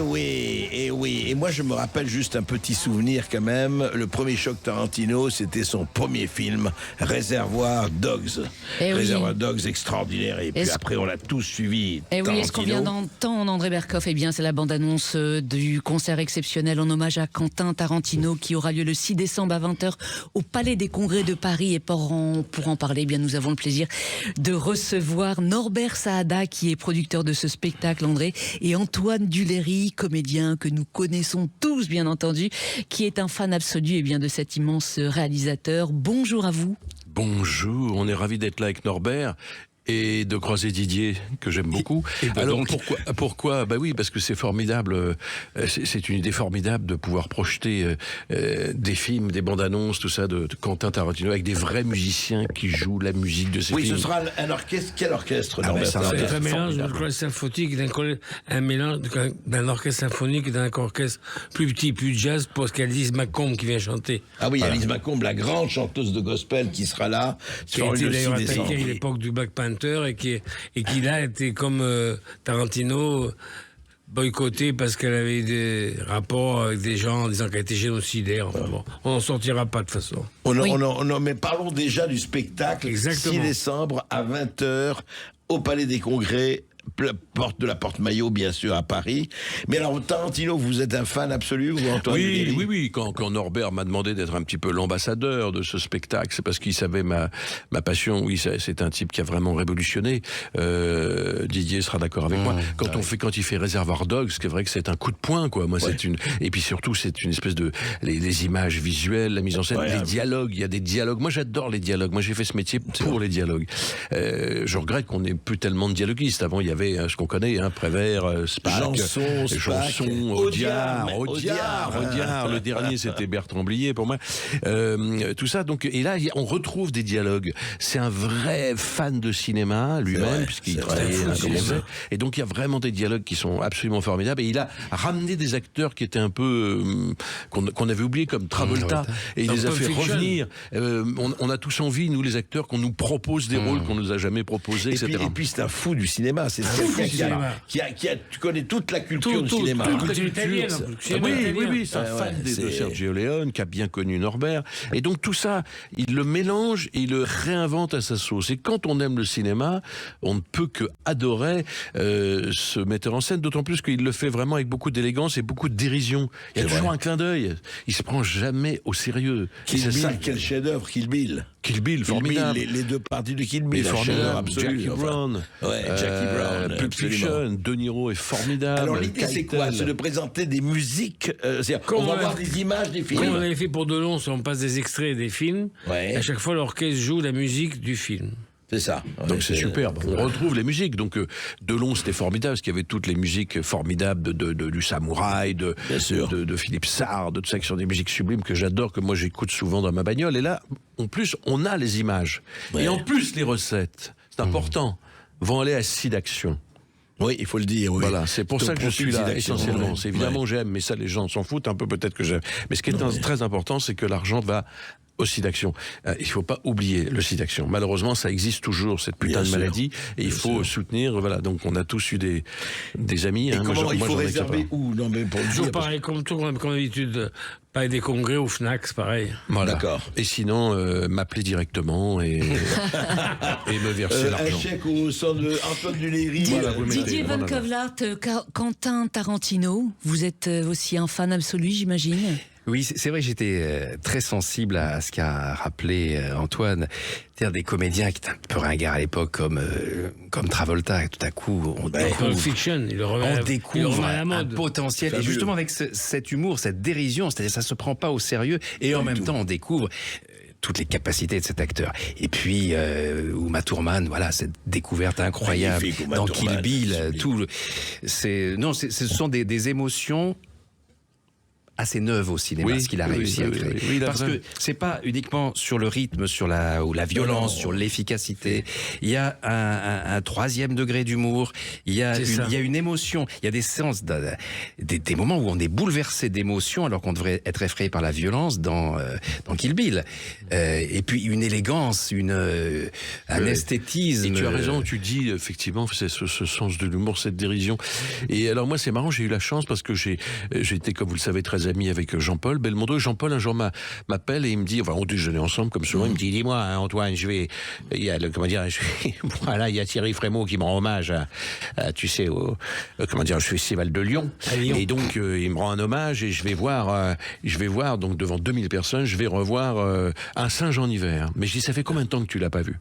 oui. Et moi, je me rappelle juste un petit souvenir quand même. Le premier choc Tarantino, c'était son premier film, Réservoir Dogs. Réservoir Dogs, extraordinaire. Et puis après, on l'a tous suivi. Et Tarantino. oui, ce qu'on vient d'entendre, André Berkoff, eh bien, c'est la bande-annonce du concert exceptionnel en hommage à Quentin Tarantino qui aura lieu le 6 décembre à 20h au Palais des Congrès de Paris. Et pour en parler, eh bien, nous avons le plaisir de recevoir Norbert Saada, qui est producteur de ce spectacle, André, et Antoine Duléry, comédien que nous connaissons tous, bien entendu, qui est un fan absolu eh bien, de cet immense réalisateur. Bonjour à vous. Bonjour, on est ravis d'être là avec Norbert et de croiser Didier, que j'aime beaucoup. Alors pourquoi Bah oui, parce que c'est formidable, c'est une idée formidable de pouvoir projeter des films, des bandes annonces, tout ça de Quentin Tarantino avec des vrais musiciens qui jouent la musique de ces films. Oui, ce sera un orchestre. Quel orchestre, Norbert? C'est un mélange d'un orchestre symphonique d'un orchestre symphonique et d'un orchestre plus petit, plus jazz, parce qu'il y a Lise Macomb qui vient chanter. Ah oui, il y a Lise Macomb, la grande chanteuse de gospel qui sera là. Qui a été d'ailleurs attaquée à l'époque du Black Panther et qui là était comme Tarantino boycottée parce qu'elle avait des rapports avec des gens en disant qu'elle était génocidaire. Enfin, bon, on n'en sortira pas de toute façon. Mais parlons déjà du spectacle. Exactement. 6 décembre à 20h au Palais des Congrès. Porte de la Porte-Maillot, bien sûr, à Paris. Mais alors, Tarantino, vous êtes un fan absolu, vous, Antoine? Oui. Quand Norbert m'a demandé d'être un petit peu l'ambassadeur de ce spectacle, c'est parce qu'il savait ma passion. Oui, c'est un type qui a vraiment révolutionné. Didier sera d'accord avec moi. Quand il fait Réservoir Dogs, c'est vrai que c'est un coup de poing, quoi. Moi, et puis surtout, c'est une espèce de les images visuelles, la mise en scène, les dialogues. Il y a des dialogues. Moi, j'adore les dialogues. Moi, j'ai fait ce métier pour les dialogues. Je regrette qu'on n'ait plus tellement de dialoguistes. Avant, il y avait ce qu'on connaît, Prévert, Spaak, Janson, Audiard. Le dernier, c'était Bertrand Blier pour moi. Tout ça. Donc, et là, on retrouve des dialogues. C'est un vrai fan de cinéma lui-même, puisqu'il travaillait comme on sait. Et donc, il y a vraiment des dialogues qui sont absolument formidables. Et il a ramené des acteurs qui étaient un peu qu'on avait oubliés, comme Travolta, et il les a fait revenir. On a tous envie, nous les acteurs, qu'on nous propose des rôles qu'on nous a jamais proposés, etc. Et puis, c'est un fou du cinéma. C'est tu connais toute la culture du cinéma. Oui, c'est un fan de Sergio Leone, qui a bien connu Norbert. Et donc tout ça, il le mélange et il le réinvente à sa sauce. Et quand on aime le cinéma, on ne peut que adorer ce metteur en scène, d'autant plus qu'il le fait vraiment avec beaucoup d'élégance et beaucoup de dérision. Il y a toujours un clin d'œil. Il se prend jamais au sérieux. Quel chef-d'œuvre, Kill Bill. Kill Bill, formidable. Les deux parties de Kill Bill, formidable. Absolu. Jackie Brown. Jackie Brown. Pulp Fiction, De Niro est formidable. Alors l'idée c'est quoi? C'est de présenter des musiques, on va voir des images des films. Comme on avait fait pour Delon, on passe des extraits des films, et à chaque fois l'orchestre joue la musique du film. C'est ça. Donc c'est superbe. On retrouve les musiques. Donc Delon, c'était formidable, parce qu'il y avait toutes les musiques formidables du Samouraï, de Philippe Sard, de tout ça, qui sont des musiques sublimes que j'adore, que moi j'écoute souvent dans ma bagnole. Et là, en plus, on a les images. Ouais. Et en plus, les recettes, c'est important, vont aller à SIDAction. Oui, il faut le dire. Oui. Voilà, c'est pour ça que je suis là, essentiellement. C'est évidemment, j'aime, mais ça, les gens s'en foutent un peu, peut-être que j'aime. Mais ce qui est très important, c'est que l'argent va au SIDAction. Il ne faut pas oublier le SIDAction. Malheureusement, ça existe toujours, cette putain de maladie, et il faut soutenir. Voilà, donc on a tous eu des amis. Et comment il faut réserver où? Non, mais pour le toujours pareil, comme d'habitude. Pas des congrès au Fnac, c'est pareil. Voilà. D'accord. Et sinon, m'appeler directement et me verser l'argent. Un chèque au centre de Antoine Duléry. Didier Van Kovlart, Quentin Tarantino, vous êtes aussi un fan absolu, j'imagine? Oui, c'est vrai, j'étais très sensible à ce qu'a rappelé Antoine, c'est-à-dire des comédiens qui étaient un peu ringards à l'époque, comme Travolta, et tout à coup, on découvre un potentiel. Fabuleux. Et justement, avec cet humour, cette dérision, c'est-à-dire ça se prend pas au sérieux, et en même temps, on découvre toutes les capacités de cet acteur. Et puis Uma Thurman, voilà, cette découverte incroyable dans Kill Bill, ce sont des émotions assez neuve au cinéma, ce qu'il a réussi à créer. Parce que c'est pas uniquement sur le rythme, sur la violence, sur l'efficacité. Il y a un troisième degré d'humour. Il y a une émotion. Il y a des séances, des moments où on est bouleversé d'émotion alors qu'on devrait être effrayé par la violence dans Kill Bill. Et puis une élégance, un esthétisme. Et tu as raison, tu dis effectivement, c'est ce sens de l'humour, cette dérision. Et alors moi, c'est marrant, j'ai eu la chance parce que j'ai été, comme vous le savez, très ami avec Jean-Paul Belmondo. Jean-Paul un jour m'appelle et il me dit, enfin on déjeunait ensemble comme souvent, il me dit, dis-moi Antoine, il y a voilà, il y a Thierry Frémaux qui me rend hommage tu sais, au festival de Lyon. Et donc il me rend un hommage et je vais voir donc devant 2000 personnes, je vais revoir Un singe en hiver. Mais je dis, ça fait combien de temps que tu l'as pas vu?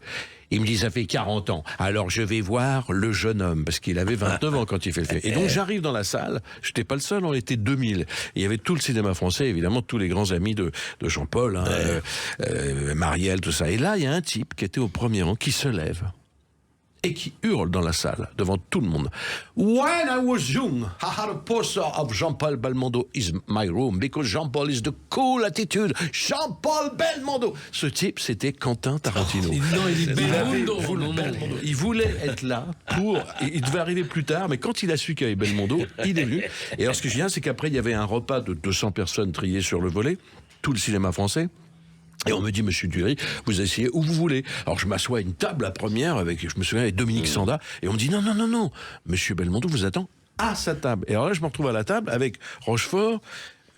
Il me dit, ça fait 40 ans. Alors je vais voir Le jeune homme, parce qu'il avait 29 ans quand il fait le film. Et donc j'arrive dans la salle, j'étais pas le seul, on était 2000. Et il y avait tout le cinéma français, évidemment, tous les grands amis de Jean-Paul, Marielle, tout ça. Et là, il y a un type qui était au premier rang, qui se lève et qui hurle dans la salle, devant tout le monde. When I was young, I had a poster of Jean-Paul Belmondo in my room, because Jean-Paul is the cool attitude. Jean-Paul Belmondo. Ce type, c'était Quentin Tarantino. Il voulait être là il devait arriver plus tard, mais quand il a su qu'il y avait Belmondo, il est venu. Et alors, ce que je viens, c'est qu'après, il y avait un repas de 200 personnes triées sur le volet, tout le cinéma français. Et on me dit, monsieur Duléry, vous asseyez où vous voulez. Alors je m'assois à une table, la première, je me souviens, avec Dominique Sanda, et on me dit, non, monsieur Belmondo vous attend à sa table. Et alors là, je me retrouve à la table avec Rochefort,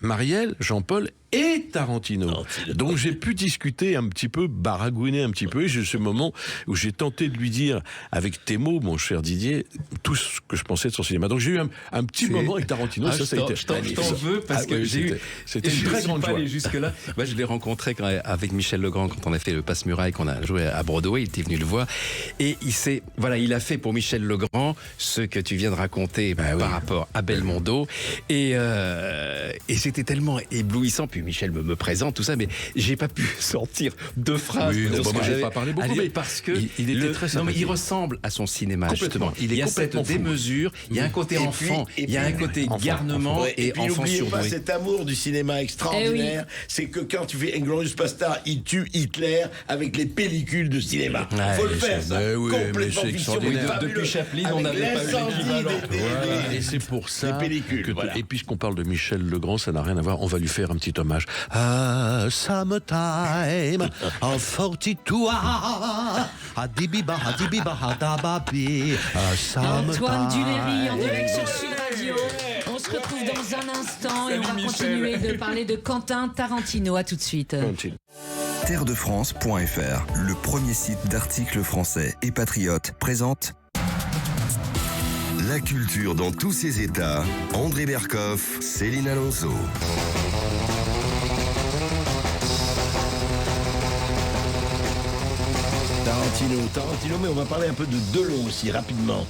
Marielle, Jean-Paul et Tarantino. Donc j'ai pu discuter un petit peu, baragouiner un petit peu, et j'ai eu ce moment où j'ai tenté de lui dire, avec tes mots, mon cher Didier, tout ce que je pensais de son cinéma. Donc j'ai eu un petit moment avec Tarantino, ça a été... Je t'en veux, parce que c'était une très grande joie. Jusque-là. Moi, je l'ai rencontré avec Michel Legrand quand on a fait le Passe-Muraille, qu'on a joué à Broadway, il était venu le voir, et il a fait pour Michel Legrand ce que tu viens de raconter par rapport à Belmondo, et c'était tellement éblouissant. Puis Michel me présente tout ça, mais j'ai pas pu sortir deux phrases. Oui, moi j'ai pas parlé beaucoup, mais parce que il était très sympathique. Non, mais il ressemble à son cinéma, justement. Il y a cette démesure, il y a un côté enfant, il y a un côté garnement et enfant n'oubliez pas surdoué. cet amour du cinéma extraordinaire, c'est que quand tu fais Inglourious Basterds, il tue Hitler avec les pellicules de cinéma. Faut le faire, ça. Complètement fiction. Depuis Chaplin, on n'avait pas eu l'équivalent. Et c'est pour ça que... Et puisqu'on parle de Michel Legrand, ça n'a rien à voir, on va lui faire un petit hommage. Summertime, a 42, Antoine Duléry en direct sur Sud Radio. On se retrouve dans un instant et on va continuer de parler de Quentin Tarantino. À tout de suite. Terredefrance.fr, le premier site d'articles français et patriotes, présente la culture dans tous ses états. André Berkoff, Céline Alonso. Tarantino, mais on va parler un peu de Delon aussi, rapidement.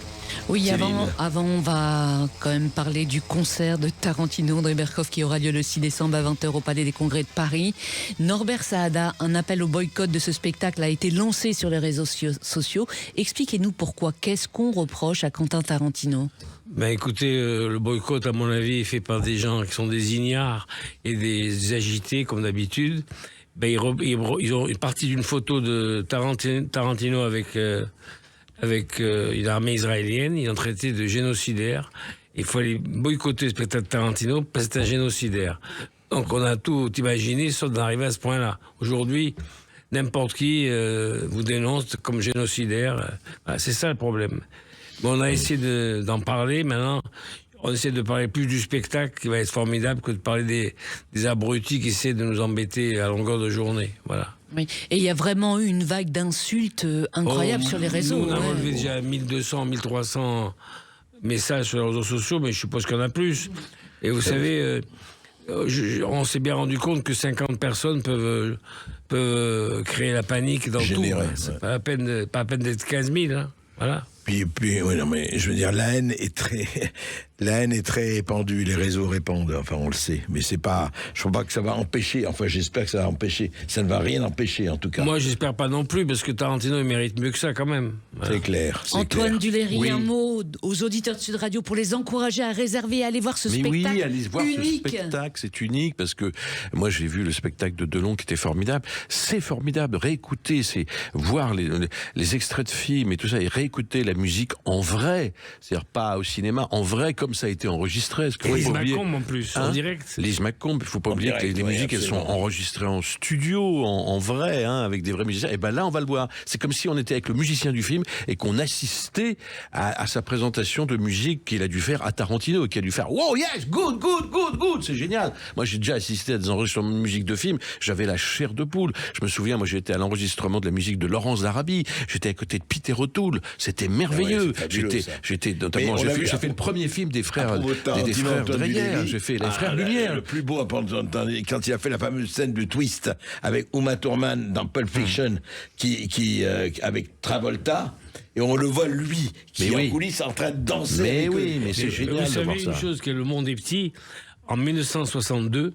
Oui, Céline. avant, on va quand même parler du concert de Tarantino, André Berkoff, qui aura lieu le 6 décembre à 20h au Palais des Congrès de Paris. Norbert Saada, un appel au boycott de ce spectacle a été lancé sur les réseaux sociaux. Expliquez-nous pourquoi. Qu'est-ce qu'on reproche à Quentin Tarantino ? Ben écoutez, le boycott, à mon avis, est fait par des gens qui sont des ignares et des agités, comme d'habitude. Ben, ils ont une partie d'une photo de Tarantino avec une armée israélienne. Ils l'ont traité de génocidaire. Il faut aller boycotter le spectacle de Tarantino parce que c'est un génocidaire. Donc on a tout imaginé sauf d'arriver à ce point-là. Aujourd'hui, n'importe qui vous dénonce comme génocidaire. Voilà, c'est ça le problème. Bon, on a essayé d'en parler. Maintenant, on essaie de parler plus du spectacle qui va être formidable que de parler des abrutis qui essaient de nous embêter à longueur de journée. Voilà. Oui. Et il y a vraiment eu une vague d'insultes incroyable sur les réseaux. Nous, on a enlevé déjà 1200, 1300 messages sur les réseaux sociaux, mais je suppose qu'il y en a plus. Et vous savez, on s'est bien rendu compte que 50 personnes peuvent créer la panique dans Générer, tout. C'est pas la peine d'être 15 000. Hein. Voilà. Puis, oui, non, mais je veux dire, la haine est très répandue, les réseaux répandent, enfin, on le sait. Mais c'est pas, je ne crois pas que ça va empêcher, enfin, j'espère que ça va empêcher. Ça ne va rien empêcher, en tout cas. Moi, j'espère pas non plus, parce que Tarantino, il mérite mieux que ça, quand même. Voilà. C'est clair. Antoine Duléry, Oui. un mot aux auditeurs de Sud Radio pour les encourager à réserver et à aller voir ce Mais spectacle. oui, allez voir unique. ce spectacle, c'est unique parce que moi j'ai vu le spectacle de Delon qui était formidable. C'est formidable, réécouter, c'est voir les extraits de films et tout ça, et réécouter la musique en vrai, c'est-à-dire pas au cinéma, en vrai comme ça a été enregistré. Lise Macomb en plus, en direct. Lise Macomb, il faut pas oublier direct, que les oui, musiques elles sont absolument. enregistrées en studio, en vrai, avec des vrais musiciens. Et ben là on va le voir. C'est comme si on était avec le musicien du film et qu'on assistait à sa présentation de musique qu'il a dû faire à Tarantino, qui a dû faire wow yes good good good good, c'est génial. Moi j'ai déjà assisté à des enregistrements de musique de film, j'avais la chair de poule. Je me souviens, moi j'ai été à l'enregistrement de la musique de Laurence d'Arabie, j'étais à côté de Peter O'Toole, c'était merveilleux. Ouais, c'est fabuleux, ça. J'étais notamment, Mais on l'a vu, j'ai fait le premier film des frères Antoine Dreyer, Duléry. j'ai fait les frères Lumière. Le plus beau, quand il a fait la fameuse scène du twist avec Uma Thurman dans Pulp Fiction, qui avec Travolta, et on le voit lui qui est en coulisses en train de danser. Mais avec oui, eux. mais c'est génial Vous de voir savez ça. une chose, que le monde est petit. En 1962,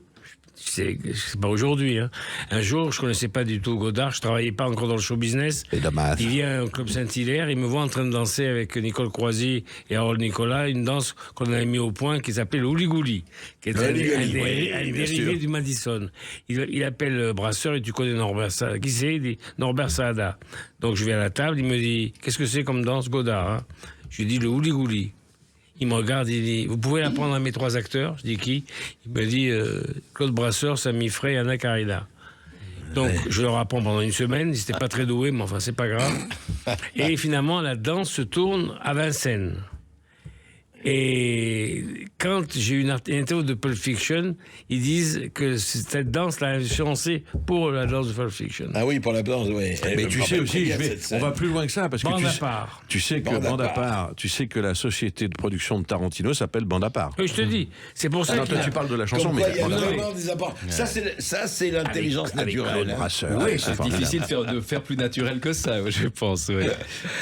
c'est pas aujourd'hui, hein. Un jour, je connaissais pas du tout Godard, je travaillais pas encore dans le show business. C'est dommage. Il vient au Club Saint-Hilaire, il me voit en train de danser avec Nicole Croisy et Harold Nicolas, une danse qu'on avait mis au point qui s'appelait le Houligouli, qui est un dérivé sûr. du Madison. Il appelle Brasseur et tu connais Norbert Saada. Qui c'est? Il dit Norbert Saada. Donc je vais à la table, il me dit qu'est-ce que c'est comme danse Godard, hein? Je lui dis le Houligouli. Il me regarde, il dit, vous pouvez l'apprendre à mes 3 acteurs? Je dis qui? Il me dit Claude Brasseur, Sami Frey et Anna Karina. Donc je leur apprends pendant une semaine, ils n'étaient pas très doués, mais enfin c'est pas grave. Et finalement la danse se tourne à Vincennes. Et quand j'ai eu une interview de Pulp Fiction, ils disent que cette danse l'a influencé pour la danse de Pulp Fiction. Ah oui, pour la danse, oui. Mais tu sais aussi, on va plus loin que ça, parce que Bande à part. tu sais que Bande à Bande à part. part, tu sais que la société de production de Tarantino s'appelle Bande à part. Oui, je te dis, c'est pour ça Alors qu'il toi a- tu parles de la chanson, Comme mais quoi, il y a Bande à part. vraiment des apports. Ça, c'est l'intelligence Avec naturelle. Claude hein. Brasseur, Oui, c'est c'est formidable. difficile de faire plus naturel que ça, je pense. Ouais.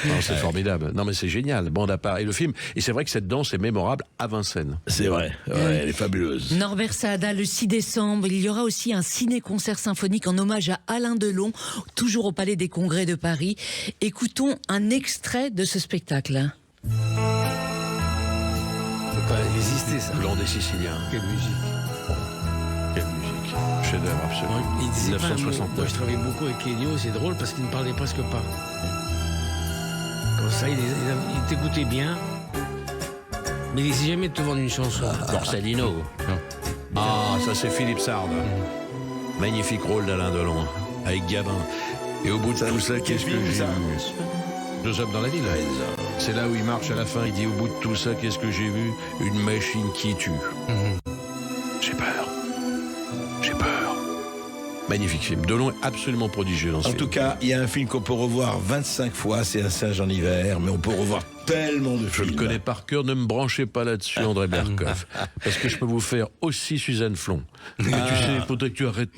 Non, c'est formidable. Non, mais c'est génial, Bande à part. Et le film, et c'est vrai que cette danse est mémorable à Vincennes. C'est vrai, ouais, elle est fabuleuse. Norbert Saada, le 6 décembre, il y aura aussi un ciné-concert symphonique en hommage à Alain Delon, toujours au Palais des Congrès de Paris. Écoutons un extrait de ce spectacle. On peut pas résister, ça. Blanc des Siciliens. Quelle musique. Quelle musique. Chef-d'œuvre absolu. Il disait pas un mot. Moi, je 1969. travaillais beaucoup avec Ennio, c'est drôle parce qu'il ne parlait presque pas. Comme ça, il t'écoutait bien, mais il n'essayait jamais de te vendre une chanson. Borsalino. Ah, ça c'est Philippe Sard. Magnifique rôle d'Alain Delon, avec Gabin. Et au bout de tout ça, qu'est-ce que j'ai vu? 2 hommes dans la ville. C'est là où il marche à la fin, il dit au bout de tout ça, qu'est-ce que j'ai vu? Une machine qui tue. J'ai peur. J'ai peur. Magnifique film. Delon est absolument prodigieux dans ce En film. tout cas, il y a un film qu'on peut revoir 25 fois, c'est Un singe en hiver, mais on peut revoir tellement de Je films. le connais par cœur, ne me branchez pas là-dessus, André Berkoff. Parce que je peux vous faire aussi Suzanne Flon. Mais tu sais, il faudrait que tu arrêtes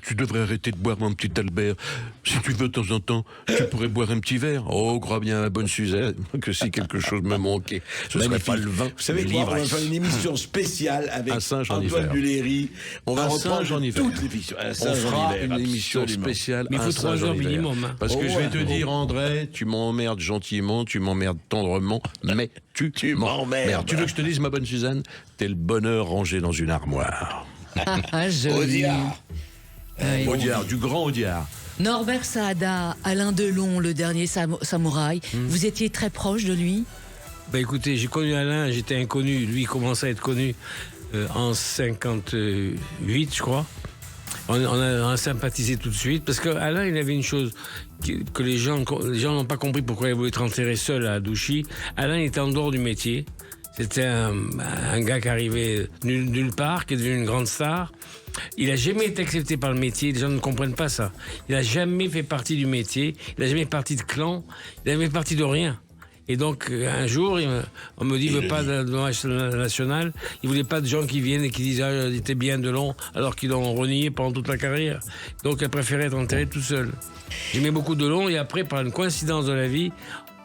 tu devrais arrêter de boire, mon petit Albert. Si tu veux, de temps en temps, tu pourrais boire un petit verre. Oh, crois bien, ma bonne Suzanne, que si quelque chose me manquait, ce serait pas le vin. Vous savez mais quoi, on va l'ivresse. faire une émission spéciale avec Un singe en Antoine hiver. Duléry. On va Un reprendre singe en hiver. toutes les fictions. Un On singe en fera hiver, une émission absolument. spéciale. Mais il faut un 3 singe en heures hiver. minimum, hein. Parce que Oh, je vais ouais. te dire, André, tu m'emmerdes gentiment, tu m'emmerdes tendrement, mais tu m'emmerdes. Tu veux que je te dise, ma bonne Suzanne, t'es le bonheur rangé dans une armoire. Ah, joli. Audiard. Ouais. Audiard, du grand Audiard. Norbert Saada, Alain Delon, le dernier samouraï. Vous étiez très proche de lui? Ben écoutez, j'ai connu Alain, j'étais inconnu. Lui, il commençait à être connu en 58, je crois. On a sympathisé tout de suite parce qu'Alain, il avait une chose que les gens n'ont pas compris pourquoi il voulait être enterré seul à Douchy. Alain était en dehors du métier. C'était un gars qui arrivait nulle part, qui est devenu une grande star. Il n'a jamais été accepté par le métier, les gens ne comprennent pas ça. Il n'a jamais fait partie du métier, il n'a jamais fait partie de clan, il n'a jamais fait partie de rien. Et donc, un jour, on me dit, il ne veut pas de dommage national, il ne voulait pas de gens qui viennent et qui disent, ah, il était bien Delon, alors qu'ils l'ont renié pendant toute la carrière. Donc, il a préféré être enterré tout seul. J'aimais beaucoup Delon, et après, par une coïncidence de la vie,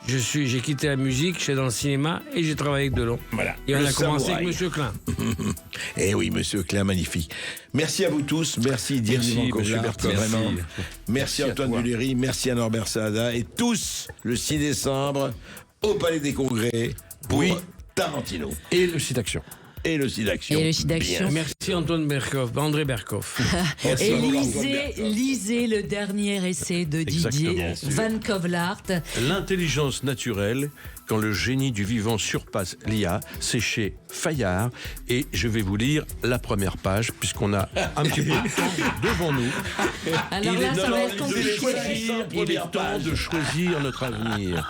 j'ai quitté la musique, j'étais dans le cinéma et j'ai travaillé avec Delon. Voilà. Et on Le a commencé samouraï. avec Monsieur Klein. Eh oui, monsieur Klein, magnifique. Merci à vous tous. Merci Didier Merci, Van monsieur Kovlart, Berkoff. vraiment. Merci à Antoine toi. Duléry, merci à Norbert Saada. Et tous, le 6 décembre, au Palais des Congrès, pour Oui. Tarantino. Et le site action. Et le site d'action. Et le site d'action. Bien. Merci Antoine Berkoff, André Berkoff. Merci Et à vous, lisez le dernier essai de Didier Exactement. Van Kovlart. L'intelligence naturelle, quand le génie du vivant surpasse l'IA, c'est chez Fayard. Et je vais vous lire la première page, puisqu'on a un petit peu de temps devant nous. Alors là, ça va être compliqué. Il est temps de choisir notre avenir.